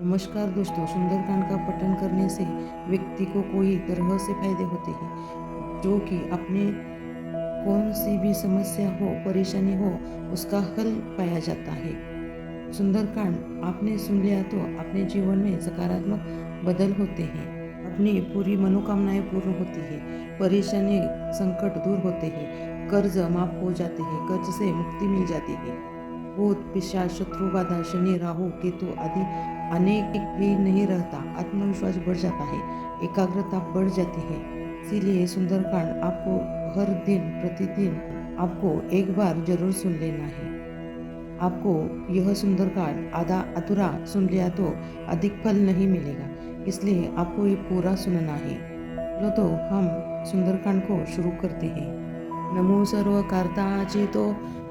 नमस्कार दोस्तों, सुंदरकांड का पठन करने से व्यक्ति को कोई तरह से फायदे होते हैं जो कि अपने कौन सी भी समस्या हो, परेशानी हो, उसका हल पाया जाता है। सुंदरकांड आपने सुन लिया तो अपने जीवन में सकारात्मक बदल होते हैं, अपनी पूरी मनोकामनाएं पूर्ण होती है, परेशानी संकट दूर होते हैं, कर्ज माफ हो जाते हैं, कर्ज से मुक्ति मिल जाती है। भूत पिशाच शत्रु बाधा शनि राहु केतु आदि अनेक भी नहीं रहता, आत्मविश्वास बढ़ जाता है, एकाग्रता बढ़ जाती है। इसीलिए सुंदरकांड आपको हर दिन प्रतिदिन आपको एक बार जरूर सुन लेना है। आपको यह सुंदरकांड आधा अधूरा सुन लिया तो अधिक फल नहीं मिलेगा, इसलिए आपको ये पूरा सुनना है। चलो तो हम सुंदरकांड को शुरू करते हैं। नमो सर्व कार्ताची तो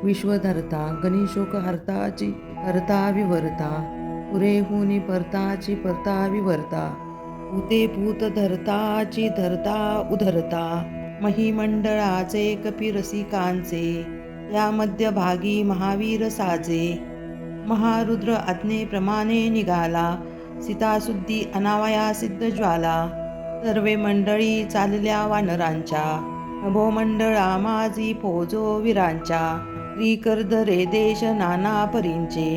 विश्वधर्ता, गणेशोक हरताची हरता विवर्ता, पुरे हुनी परताची परता विवर्ता, भूते भूत धरताची धरता उधरता, महिमंडळाचे कपिरसिकांचे, या मध्यभागी महावीर साजे, महारुद्र आज्ञेप्रमाणे निघाला, सीताशुद्धी अनावया सिद्ध ज्वाला, सर्वे मंडळी चालल्या वानरांच्या, नभोमंडळा माझी फौजो वीरांच्या, श्रीकरधरे देश नाना परींचे,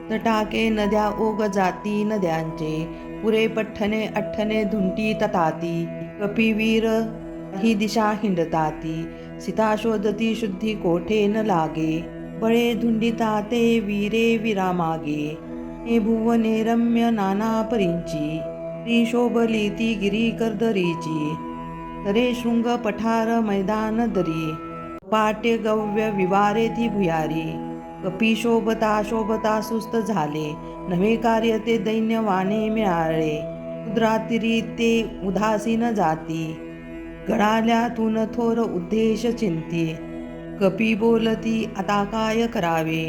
तटाके नद्या ओग जाती नद्यांचे, पुरे पठ्ठने अठ्ठने धुंटी तताती, कपिवीर ही दिशा हिंडताती, सीता शोधती शुद्धी कोठे न लागे, बळे धुंडिता ते वीरे विरामागे, हे भुवने रम्य नाना परींची, ती शोभली ती गिरी कर्दरीची, तरे शृंग पठार मैदान दरी, पाट्य गव्य विवारे ती भुयारी, कपी शोभता शोभता सुस्त झाले, नवे कार्य ते दैन्यवाने मिळाले, उद्रातिरी ते उदासीन जाती, गळाल्यातून थोर उद्देश चिंती, कपी बोलती आता काय करावे,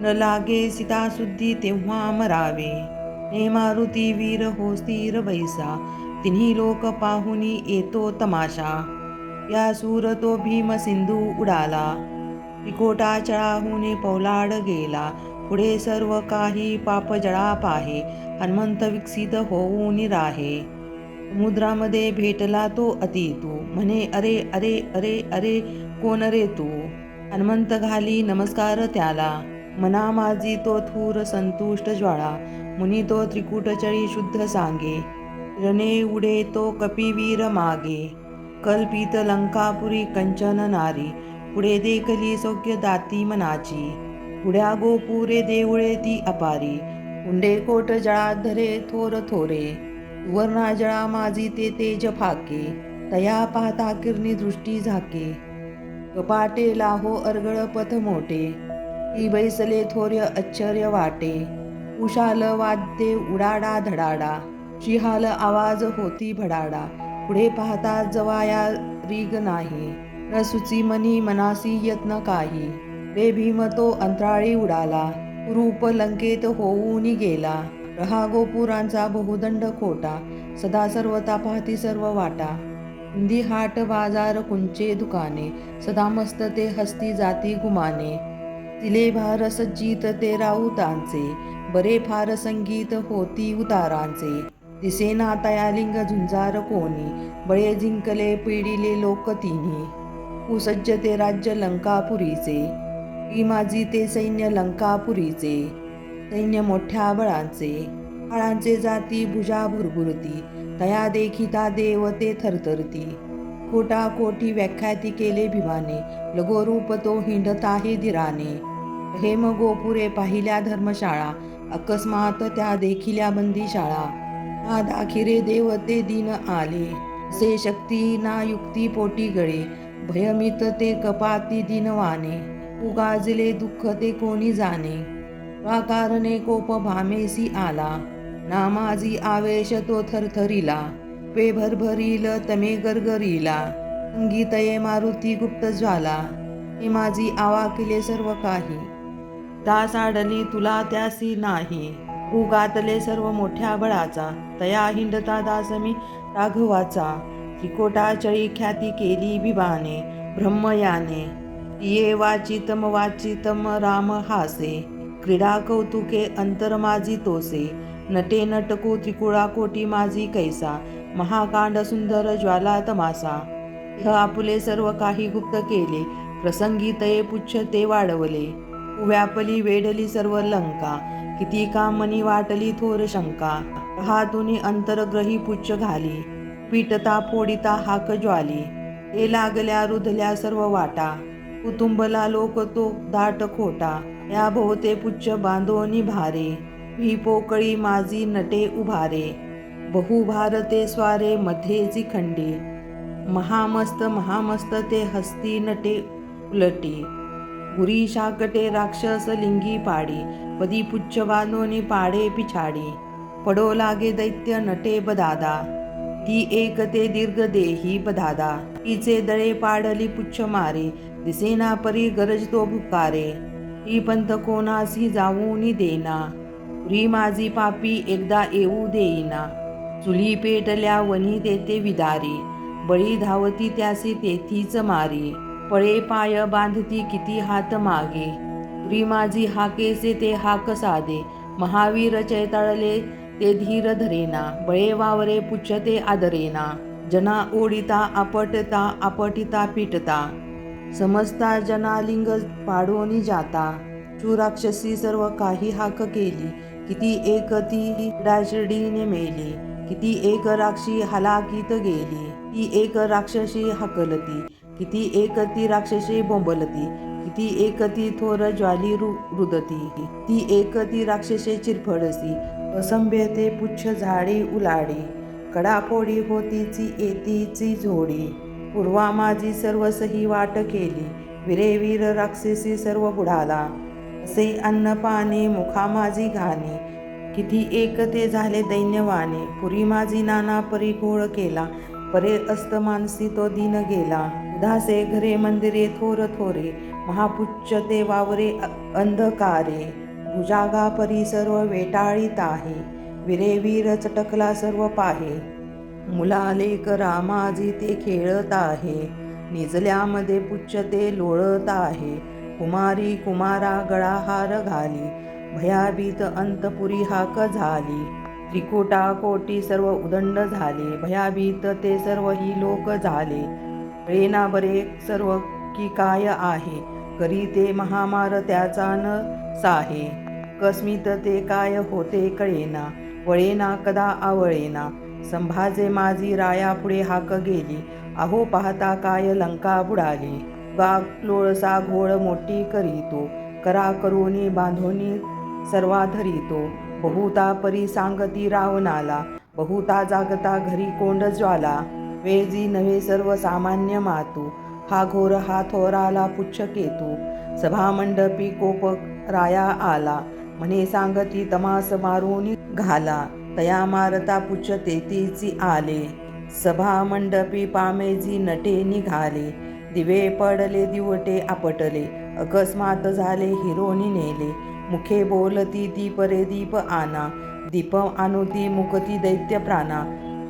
न लागे सीताशुद्धी तेव्हा मरावे, हे मारुती वीर हो स्थिर बैसा, तिन्ही लोक पाहुनी येतो तमाशा, या सूर तो भीम सिंधू उडाला, त्रिकोटा चळाहुनी पौलाड गेला, पुढे सर्व काही पाप जळा पाहे, हनुमंत विकसित होऊन राहे, समुद्रामध्ये भेटला तो अतितू, म्हणे अरे अरे अरे अरे कोण रे तू, हनुमंत घाली नमस्कार त्याला, मना माझी तो थूर संतुष्ट ज्वाळा, मुनी तो त्रिकुटचळी शुद्ध सांगे, रणे उडे तो कपिवीर मागे, कल्पित लंकापुरी कंचन नारी, पुढे देखली सौख्य दाती मनाची, पुढ्या गोपुरे देवळे ती अपारी, कुंडे कोट जळात धरे थोर थोरे, सुवर्णा जळा माझी ते तेज फाके, तया पाहता किरणी दृष्टी झाके, कपाटे लाहो अर्गळ पथ मोठे, ती बैसले थोर्य आश्चर्य वाटे, उशाल वाद्ये उडाडा धडाडा, शिहाल आवाज होती भडाडा, पुढे पाहता जवाया रीग नाही, न सुची मनी मनासी यत्न काही, रे भीम तो अंतराळी उडाला, रूप लंकेत होऊन गेला, रहा गोपुरांचा बहुदंड खोटा, सदा सर्वता पाहती सर्व वाटा, हिंदी हाट बाजार कुंचे दुकाने, सदा मस्त ते हस्ती जाती गुमाने, तिले भार सज्जित ते राऊतांचे, बरे फार संगीत होती उतारांचे, दिसेना तयालिंग झुंजार कोणी, बळे जिंकले पिडिले लोक तिन्ही, कुसज्ज ते राज्य लंकापुरीचे, ही माझी ते सैन्य लंकापुरीचे, सैन्य मोठ्या बळांचे, काळांचे जाती भुजा भुरभुरती, तया देखिता देव ते थरथरती, कोटा कोठी व्याख्याती केले भिवाने, लगोरूप तो हिंडताही धीराने, हेम गोपुरे पाहिल्या धर्मशाळा, अकस्मात त्या देखिल्या बंदीशाळा, ना दाखिरे देवते दिन आले, असे शक्ती ना युक्ती पोटी गळे, भयमित ते कपाती दिनवाने, उगाजले दुःख ते कोणी जाणे, कारणे कोप भामेसी आला, ना माझी आवेश तो थरथरीला, पे भरभरील तमे गरगरीला, संगीतये मारुती गुप्त ज्वाला, हे माझी आवाकिले सर्व काही, दास आडली तुला त्यासी नाही, उगातले सर्व मोठ्या बळाचा, तया हिंडता दास मी राघवाचा, त्रिकोटाचळी ख्याती केली बिबाने, ब्रह्मयाने, ये वाचितम वाचितम राम हासे, क्रीडा कौतुके अंतर माझी तोसे, नटे नटको त्रिकुळा कोटी माझी कैसा, महाकांड सुंदर ज्वाला तमासा. ह आपुले सर्व काही गुप्त केले, प्रसंगी तये पुच्छ ते वाढवले. व्यापली वेडली सर्व लंका, किती कामनी वाटली थोर शंका. हातुनी अंतरग्रही पुच्छ घाली, पीटता फोडिता हाक ज्वाली. ते लागल्या रुधल्या सर्व वाटा, कुटुंबला लोक तो दाट खोटा. या भोवते पुच्छ बांधोनी भारे, ही पोकळी माझी नटे उभारे. बहु भारते स्वारे मध्येची खंडी, महामस्त महामस्त ते हस्ती नटे उलटी. गुरी शाकटे राक्षस लिंगी पाडी, पदी पुच्छ बांधोनी पाडे पिछाडी. पडो लागे दैत्य नटे बदादा, ती एक ते दीर्घ देही बदादा. तिचे दळे पाडली पुच्छ मारे, दिसेना परी गरजतो भुकारे. ही पंथ कोणासी जाऊनी देना, पुरी माझी पापी एकदा येऊ देईना. चुली पेटल्या वनी तेथे विदारी, बळी धावती त्यासी तेथीच मारी. पळे पाय बांधती किती हात मागे, पुरी माझी हाकेसे ते हाक साधे. महावीर चैताळले ते धीर धरेना, बळे वावरे पुच्छ ते आदरेना. जना ओढिता आपटता आपटिता पीटता, समजता जनालिंग पाडोनी जाता. राक्षसी सर्व काही हाक केली, किती एक ती डाशिडीने मेली. किती एक राक्षी हलाकीत गेली, ती एक राक्षसी हकलती. किती एक ती राक्षसी बोंबलती, किती एक ती थोर ज्वाली रुदती. ती एक ती राक्षसे चिरफडसी, असंभ्य ते पुच्छ झाडी उलाडी. कडाफोडी होतीची येतीची झोडी, पूर्वा माझी सर्व सही वाट केली. विरे वीर राक्षसी सर्व बुडाला, असे अन्न पाणी मुखा माझी घाणी. किती एक ते झाले दैन्यवाने, पुरी माझी नाना परी घोळ केला. परे अस्त मानसी तो दिन गेला, उदासे घरे मंदिरे थोर थोरे. महापुच्छ ते वावरे अंधकारे, भुजागा परी सर्व वेटाळीत आहे. विरे वीर चटकला सर्व पाहे, मुलाले करा माझी ते खेळत आहे. निजल्यामध्ये पुच्छ ते लोळत आहे, कुमारी कुमारा गळाहार घाली. भयाभीत अंतपुरी हाक झाली, त्रिकुटा कोटी सर्व उदंड झाले. भयाभीत ते सर्व ही लोक झाले, कळेना बरे सर्व की काय आहे. करी ते महामार त्याचा न साहे, कस्मित ते काय होते कळेना. वळेना कदा आवळेना, संभाजे माझी राया पुढे हाक गेली. अहो पाहता काय लंका बुडाली. गा लोळसा घोळ मोठी करीतो, करा करोनी बांधोनी सर्वा धरितो. बहुता परी सांगती रावणाला, बहुता जागता घरी कोंड ज्वाला. वेजी नव्हे सर्व सामान्य मातू, हा घोर हा थोराला पुच्छ केतू. सभामंडपी कोप राया आला, म्हणे सांगती तमास मारून घाला. तया मारता पुच्छ तेथीची आले, सभामंडपी पामेजी नटे निघाले. दिवे पडले दिवटे आपटले, अकस्मात झाले हिरोनी नेले. मुखे बोलती दीप रे दीप आना, दीप अनुती मुकती दैत्य प्राणा.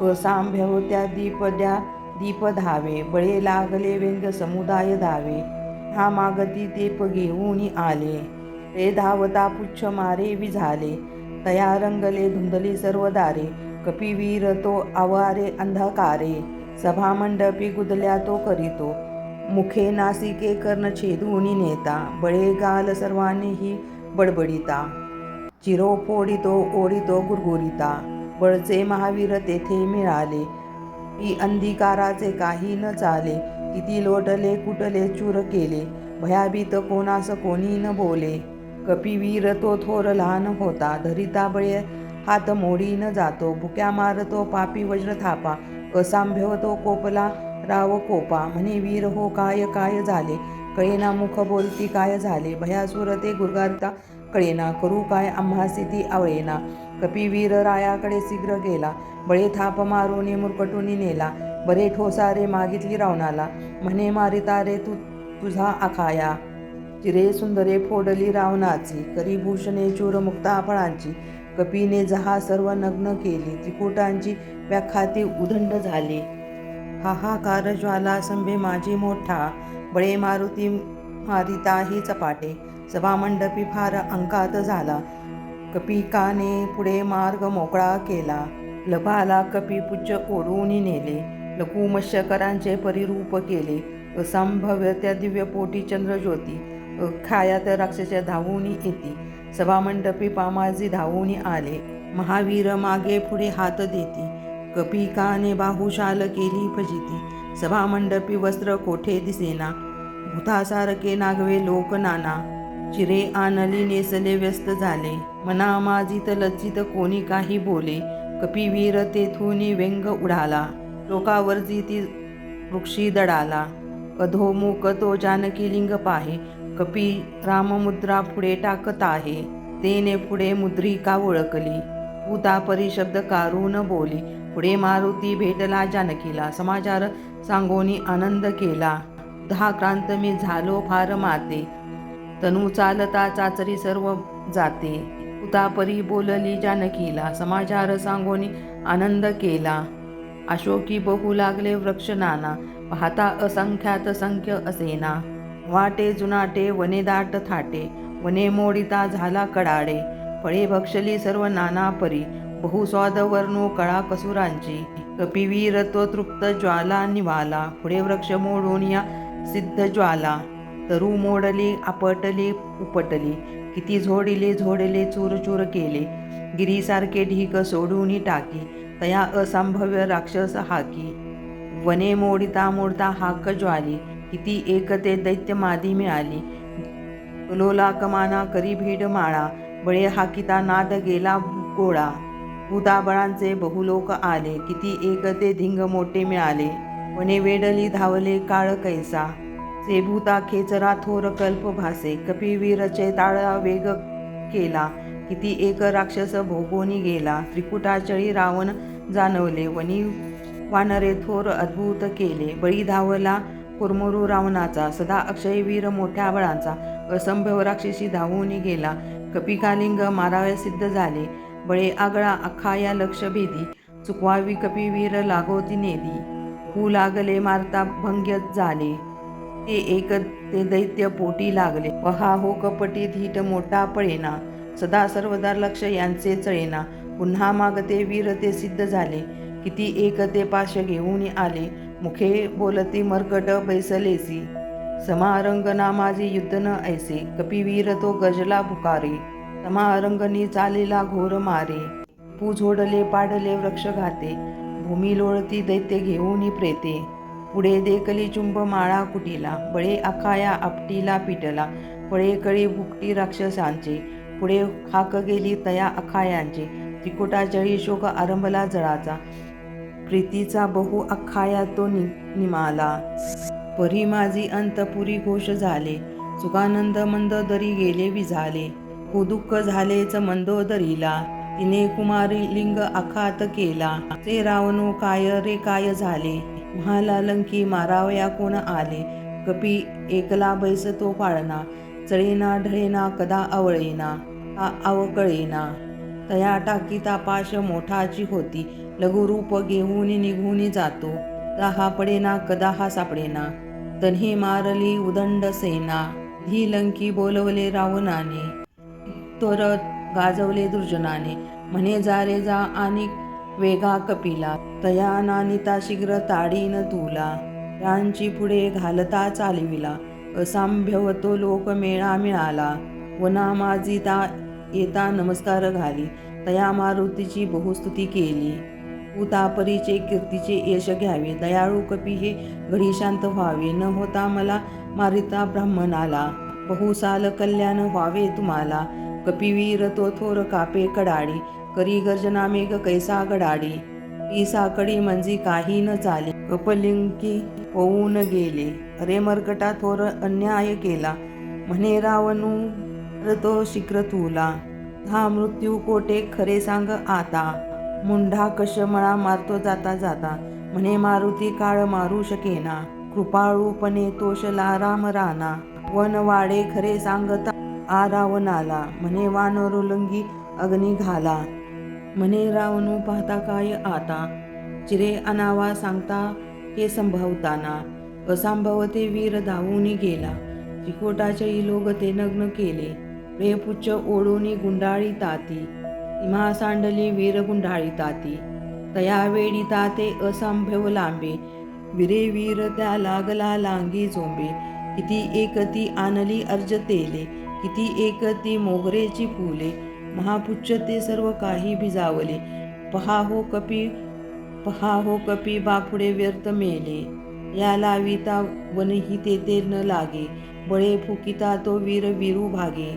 असांभ्य त्या दीप द्या दीप धावे, बळे लागले व्यंग समुदाय धावे. हा मागती तेप घेऊन आले, ते धावता पुच्छ मारे विझाले. तया रंगले धुंदली सर्व दारे, कपिवीर तो आवारे अंधकारे. सभामंडपी गुदल्या तो करीतो, मुखे नासिके कर्ण छेदून नेता. बळे गाल सर्वांनीही बडबडिता, चिरो फोडितो ओढितो गुरगुरिता. बळचे महावीर तेथे मिळाले, ही अंधिकाराचे काही न चाले. किती लोटले कुटले चूर केले, भयाभीत कोणास कोणी न बोले. कपिवीर तो थोर लहान होता, धरिता बळे हात मोडी न जातो. भुक्या मारतो पापी वज्र थापा, असांभ्य तो कोपला राव कोपा. म्हणे वीर हो काय काय झाले, कळेना मुख बोलती काय झाले. भयासुर ते गुरगारता कळेना, करू काय आम्हासी ती आवळेना. कपिवीर रायाकडे शीघ्र गेला, बळे थाप मारून मुरकटून नेला. बरे ठोसारे मागितली रावणाला, म्हणे मारिता रे तू तुझा आखाया. चिरे सुंदरे फोडली रावणाची, करी भूषणे चूर मुक्ता फळांची. कपीने जहा सर्व नग्न केली, त्रिकुटांची व्याखाती उदंड झाली. हाहाकार ज्वाला संभे माझी मोठा, बळे मारुती मारिता ही चपाटे. सभामंडपी फार अंकात झाला, कपिकाने पुढे मार्ग मोकळा केला. लभाला कपी पुच्छ ओढून नेले. लघुमत्स्यकरांचे परिरूप केले. असंभव्य त्या दिव्य पोटी चंद्रज्योती. खायात राक्षस धावून येती. सभामंडपी पामाजी धावून आले. महावीर मागे पुढे हात देती. कपिकाने बाहुशाल केली फजिती. सभामंडपी वस्त्र कोठे दिसेना. भूतासारखे नागवे लोक नाना. चिरे आणली नेसले व्यस्त झाले. मना माजित लज्जित कोणी काही बोले. कपिवीर तेथून व्यंग उडाला. लोकावरची ती वृक्षी दडाला. अधोमुख तो जानकी लिंग पाहे. कपी राममुद्रा पुढे टाकत आहे. तेने पुढे मुद्रिका ओळखली. भूता परिशब्द कारून बोली. पुढे मारुती भेटला जानकीला. समाचार सांगोनी आनंद केला. 10 क्रांत मी झालो फार माते. तनू चालता चाचरी सर्व जाते. भूतापरी बोलली जानकीला. समाचार सांगोनी आनंद केला. अशोकी बहू लागले वृक्ष नाना. पाहता असंख्यात संख्य असेना. वाटे जुनाटे वने दाट थाटे. वने मोडिता झाला कडाडे. फळे भक्षली सर्व नाना परी. बहुस्वाद वर्णो कळा कसुरांची. कपिवीर तो तृप्त ज्वाला निवाला. पुढे वृक्ष मोडून या सिद्ध ज्वाला. तरु मोडली आपटली उपटली. किती झोडले चूर चूर केले. गिरीसारखे ढीक सोडून टाकी. तया असंभव्य राक्षस हाकी. वने मोडिता मोडता हाक ज्वाली. किती एक ते दैत्य मादी मिळाली. लोला कमाना करी भीड माळा. बळे हाकिता नाद गेला गोळा. भूताबळांचे बहुलोक आले. किती एक ते धिंग मोठे मिळाले. वने वेडली धावले काळ कैसा. से भूता खेचरा थोर कल्प भासे. कपिवीरचे ताळा वेग केला. किती एक राक्षस भोगोनी गेला. त्रिकुटाचळी रावण जाणवले. वनी वानरे थोर अद्भुत केले. बळी धावला कुरमुरू रावणाचा. सदा अक्षयवीर मोठ्या बळांचा. असंभव राक्षसी धावून गेला. कपिकालिंग माराव्या सिद्ध झाले. बळे आगळा अखाया लक्ष भेदी. चुकवावी कपिवीर लागोती नेदी. हू लागले मारता भंग्य झाले. ते एक ते दैत्य पोटी लागले. वहा हो कपटी धीट मोठा पळेना. सदा सर्वदा लक्ष यांचे चळेना. पुन्हा मागते वीर ते सिद्ध झाले. किती एक ते पाश घेऊन आले. मुखे बोलती मर्कट बैसलेसी. समारंगना माझी युद्ध न ऐसे. कपिवीर तो गजला पुकारे. समारंगनी चालेला घोर मारे. पू झोडले पाडले वृक्ष घाते. भूमी लोळती दैत्य घेऊन प्रेते. पुढे देखली चुंब माळा कुटीला. बळे अखाया आपटीला पिटला. फळे कळी भुकटी राक्षसांचे. पुढे हाक गेली तया अखायांचे. त्रिकुटाचळी शोक आरंभला जळाचा. प्रीतीचा बहु अखाया तो निमाला. परी माझी अंतपुरी घोष झाले. सुखानंद मंदोदरी गेले विझाले. हो दुःख झालेच मंदोदरीला. तिने कुमारी लिंग आखात केला. ते रावणो काय रे काय झाले. म्हाला लंकी मारावया कोण आले. कपी एकला बैस तो पाळना. चळेना ढळेना कदा आवळेना. अवकळेना. तया टाकीता पाश मोठाची होती. लघुरूप घेऊन निघून जातो. हा पडेना कदा हा सापडेना. तन्हे मारली उदंड सेना. धी लंकी बोलवले रावणाने. तोर गाजवले दुर्जनाने. म्हणे जा रे जा आणि वेगा कपिला. तया नानिता शीघ्र ताडीन तुला. यांची पुढे घालता चालविला. असंभव तो लोक मेळा मिळाला. वना माजिता येता नमस्कार घाली. तया मारुतीची बहुस्तुती केली. भूतापरीचे कीर्तीचे यश घ्यावे. दयाळू कपी हे घडी शांत व्हावे. न होता मला मारिता ब्राह्मणाला. बहुसाल कल्याण व्हावे तुम्हाला. कपिवीर तो थोर कापे कडाडी. करी गर्जना मेघ कैसा गडाडी. ती साकडी म्हणजे काही न चाले. कपलिंकी होऊन गेले. अरे मर्कटा थोर अन्याय केला. म्हणे रावणू तो शीघ्र तुला. हा मृत्यू कोटे खरे सांग आता. मुंढा कशमळा मारतो जाता जाता. म्हणे मारुती काळ मारू शकेना. कृपाळूपणे तोषला राम राणा. वन वाडे खरे सांगता आ रावणाला. म्हणे वानरोलंगी अग्नी घाला. म्हणे रावणू पाहता काय आता. चिरे अनावा सांगता हे संभावताना. असंभवते वीर धावून गेला. त्रिकुटाचे लोक ते नग्न केले. रे पुच्छ ओढोनी गुंडाळी ताती, इमा सांडली वीर गुंडाळी ताती, तया वेळी ताते असंभव लांबे, विरे वीर त्या लागला लांगी झोंबे, किती एकती आणली अर्ज तेले, किती एकती मोगरेची फुले, महापुच्छ ते सर्व काही भिजावले, पहा हो कपी बापुडे व्यर्थ मेले, या लाविता वनही तेथे न लागे, बळे फुकिता तो वीर विरू भागे,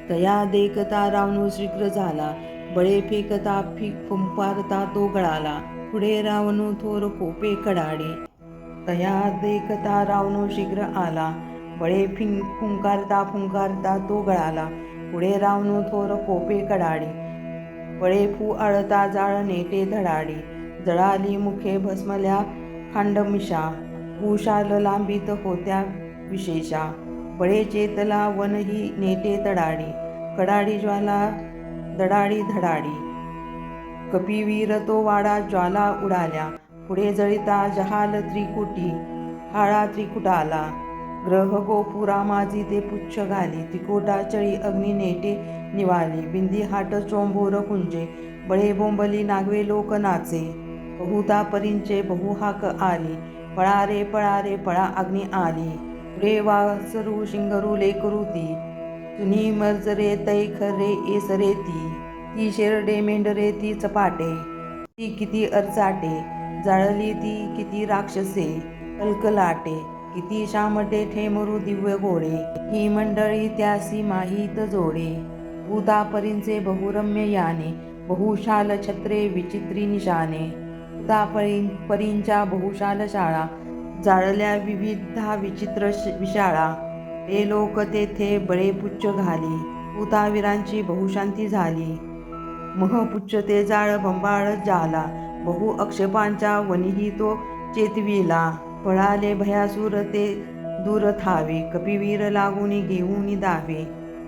तया देखता रावणू शीघ्र झाला, बळे फेकता फुंकारता तो गळाला, पुढे रावणू थोर कोपे कडाडे, तया देखता रावणू शीघ्र आला, बळे फुंकारता तो गळाला, पुढे रावणू थोर कोपे कडाडे, बळे फू आळता जाळ नेटे धडाडी, जळाली मुखे भस्मल्या खांडमिशा, भूशाल लांबीत होत्या विशेषा, बळे चेतला वनही नेटे तडाडी, कडाडी ज्वाला दडाडी धडाडी, कपिवीर तो वाडा ज्वाला उडाल्या, पुढे जळिता जहाल त्रिकुटी, हाळा त्रिकुटाला, ग्रह गोपुरा माझी ते पुच्छ घाली, त्रिकोटा चळी अग्नी नेटे निवाली, बिंदी हाट चोंबोर कुंजे, बळे बोंबली नागवे लोक नाचे, बहुता परींचे बहु हाक आली, पळा रे पळा अग्नी आली, पुढे वासरू शिंगरू लेकरू ती, तुनी मर्जरे तै खरे एसरे ती शेरडे मेंढरे ती चपाटे, ती किती अर्चाटे, जाळली ती किती राक्षसे कलकलाटे, किती शामटे ठेमरू दिव्य गोडे, ही मंडळी त्यासी माहीत जोडे, भूतापरींचे बहुरम्य याने, बहुशाल छत्रे विचित्री निशाने, भूतापरींच्या बहुशाल शाळा, जाळल्या विविधा विचित्र विशाळा, हे लोक तेथे बळे पुच्छ घाली, भूतावीरांची बहुशांती झाली, महपुच्छ ते जाळ बंबाळ जाला, बहु अक्षपांच्या वनीही तो चेतविला, पळाले भयासूर ते दूर थावे, कपिवीर लागूनी घेऊनी दावे,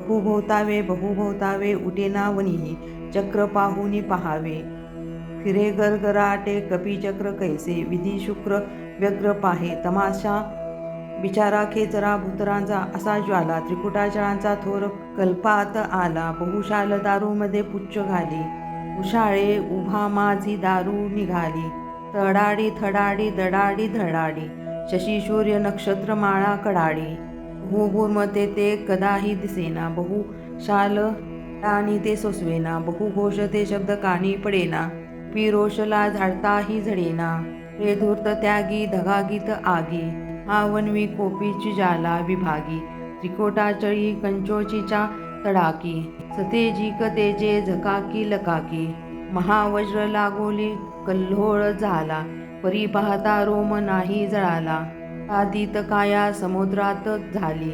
बहुभोवतावे उठेना वनीही, चक्र पाहुनी पहावे, फिरे गरगराटे कपिचक्र कैसे, विधी शुक्र व्यग्र पाहे तमाशा, बिचारा खेचरा भूतरांचा असा ज्वाला, त्रिकुटाचळांचा थोर कल्पात आला, बहुशाल दारूमध्ये पुच्छ घाली, उशाळे उभा माझी दारू निघाली, तडाडी थडाडी दडाडी धडाडी, शशी सूर्य नक्षत्र माळा कडाडी, बहुभूर्मते ते कदाही दिसेना, बहुशाल आणि ते सोसवेना, बहुघोष ते शब्द कानी पडेना, पिरोशला झाडताही झडेना, रे धूर्त त्यागी धगागीत आगी, हा वनवी कोपीची जाला विभागी, त्रिकोटाचळी कंचोचीच्या तडाकी, सतेजिक तेजे झकाकी लकाकी, महावज्र लागोली कल्होळ झाला, परी पाहता रोम नाही जळाला, आदित काया समुद्रात झाली,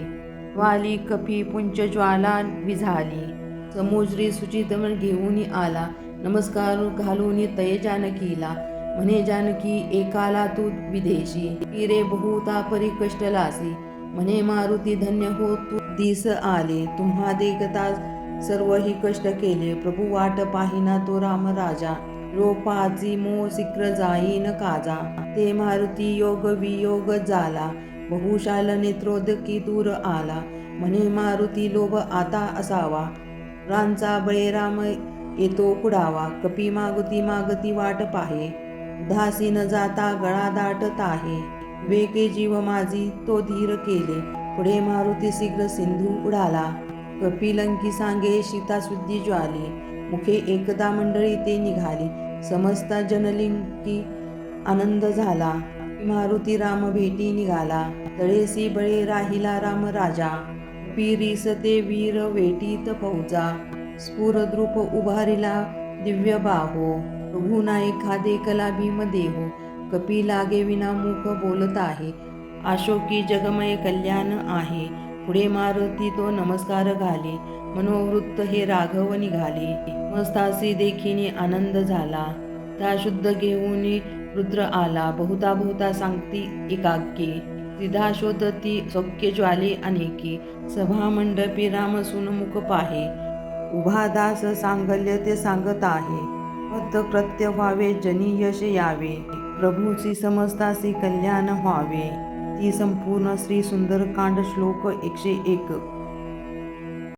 वाली कफी पुंच ज्वाला विझाली, समुद्री सुचितमन घेऊन आला, नमस्कार घालून तय जानकीला, म्हणे जानकी एकाला तू विदेशी, रे बहुता परी कष्टलासी, म्हणे मारुती धन्य हो तू दिस आले, तुम्हा देखता सर्व ही कष्ट केले, प्रभू वाट पाहिना तो राम राजा, रोपाची मो शीघ्र जाईन काजा, ते मारुती योग वियोग झाला, बहुशाल नेत्रोदकी दूर आला, म्हणे मारुती लोभ आता असावा, रांचा बळीराम येतो कुडावा, कपी मागती वाट पाहे, उदासी न जाता गळा दाटत आहे, वेके जीव माझी तो धीर केले, पुढे मारुती शीघ्र सिंधू उडाला, कपिलंकी सांगे शीताशुद्धी ज्वाली, मुखे एकदा मंडळी ते निघाली, समस्त जनलिंकी आनंद झाला, मारुती राम भेटी निघाला, तळेसी बळे राहिला राम राजा, पिरीस ते वीर वेटीत फौजा, स्फुरद्रूप उभारिला दिव्य बाहो, प्रभुना एखादे कला भीम देहो, कपी लागे विना मुख बोलत आहे, अशोकी जगमय कल्याण आहे, पुढे मारुती तो नमस्कार घाले, मनोवृत्त हे राघव निघाले, मस्तासी देखीने आनंद झाला, त्या शुद्ध घेऊन रुद्र आला, बहुता सांगती एकाकी, त्रिधा शोधती सौख्य ज्वाले अनेकी, सभा मंडपी राम सुनमुख पाहे, उभा दास सांगल्य ते सांगत आहे, भक्त कृत्य व्हावे जनी यश यावे, प्रभूची समस्तासी कल्याण व्हावे, ती संपूर्ण श्री सुंदरकांड श्लोक 101.